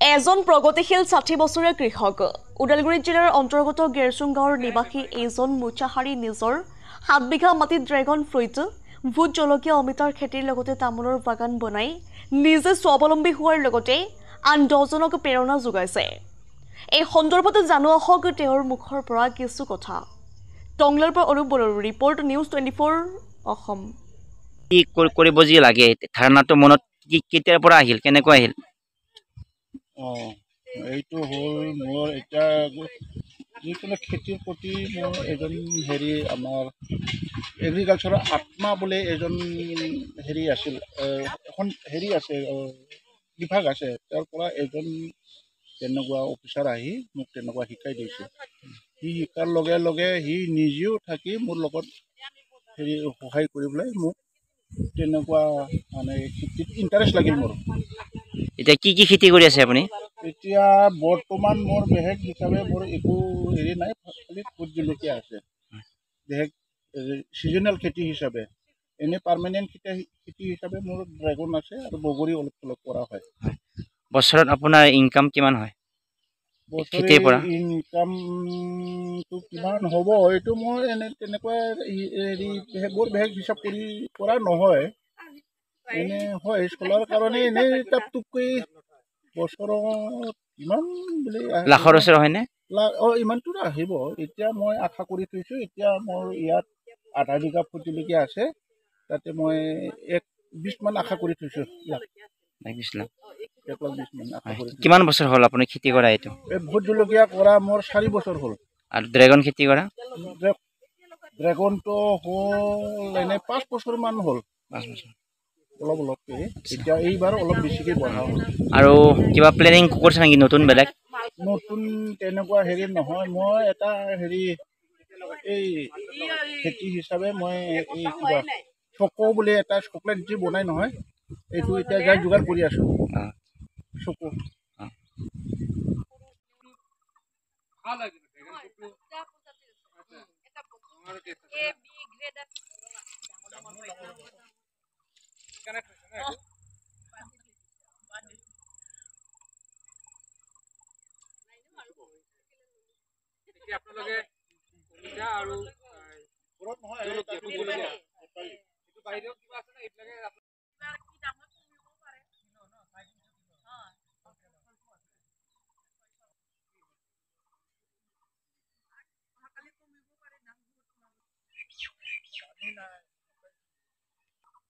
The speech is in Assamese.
এজন প্ৰগতিশীল ৬০ বছৰীয়া কৃষক ওদালগুৰি জিলাৰ অন্তৰ্গত গেৰচুং গাঁৱৰ নিবাসী এইজন মুচাহাৰী নিজৰ ৭ বিঘা মাটিত ড্ৰেগন ফ্ৰুইট ভোট জলকীয়া অমিতাৰ খেতিৰ লগতে তামোলৰ বাগান বনাই নিজে স্বাৱলম্বী হোৱাৰ লগতে আন ১০জনক প্ৰেৰণা যোগাইছে। এই সন্দৰ্ভত জানোৱা হওক তেওঁৰ মুখৰ পৰা কিছু কথা। টংলাৰ পৰা অনুপ বড়োৰ ৰিপৰ্ট, নিউজ 24 অসম। কি কৰিব যি লাগে ধাৰণাটো মনত কেতিয়াৰ পৰা আহিল, কেনেকৈ আহিল? এইটো হ'ল মোৰ এতিয়া যিকোনো খেতিৰ প্ৰতি মোৰ এজন আমাৰ এগ্ৰিকালচাৰৰ আত্মা বুলি এজন আছিল, এখন আছে বিভাগ আছে, তাৰ পৰা এজন তেনেকুৱা অফিচাৰ আহি মোক তেনেকুৱা শিকাই দিছে। সি শিকাৰ লগে লগে সি নিজেও থাকি মোৰ লগত সহায় কৰি পেলাই মোক তেনেকুৱা মানে খেতিত ইণ্টাৰেষ্ট লাগিল মোৰ। এতিয়া কি খেতি কৰি আছে আপুনি? এতিয়া বৰ্তমান মোৰ বেলেগ হিচাপে মোৰ একো নাই, খালি ভোট জলকীয়া আছে বেলেগ ছিজনেল খেতি হিচাপে। এনে পাৰ্মানেণ্ট খেতি হিচাপে মোৰ ড্ৰেগন আছে আৰু বগৰী অলপ অলপ কৰা হয়। বছৰত আপোনাৰ ইনকাম কিমান হয়? বছৰি ইনকামটো কিমান হ'ব এইটো মই তেনেকুৱা বৰ বেলেগ হিচাপ কৰা নহয়। এনে হয় চলাৰ কাৰণে এনেই টাপটুপকৈ বছৰত ইমান বুলি লাখৰ ওচৰ হয়নে? ইমানটো আহিব। এতিয়া মই আশা কৰি থৈছোঁ, এতিয়া মোৰ ইয়াত আধা বিঘা ভোট জলকীয়া আছে, তাতে মই 1,20 মান আশা কৰি থৈছোঁ। 1,20 মান আশা কৰি থৈছোঁ। কিমান বছৰ হ'ল আপুনি খেতি কৰা এইটো? এই ভোট জলকীয়া কৰা মোৰ 4 বছৰ হ'ল। আৰু ড্ৰেগন খেতি কৰা? ড্ৰেগনটো হ'ল এনে 5 বছৰ মান হ'ল। 5 বছৰ। অলপ অলপকৈ এতিয়া এইবাৰ অলপ বেছিকৈ বঢ়া হ'ল। আৰু কিবা প্লেনিং কৰিছে নেকি নতুন বেলেগ? নতুন তেনেকুৱা নহয়, মই এটা এই খেতি হিচাপে মই এই কিবা চকো বুলি এটা চকলেট যি বনাই নহয়, এইটো এতিয়া যাই যোগাৰ কৰি আছোঁ। চকো আপোনালোকে আৰু ঘৰত নহয়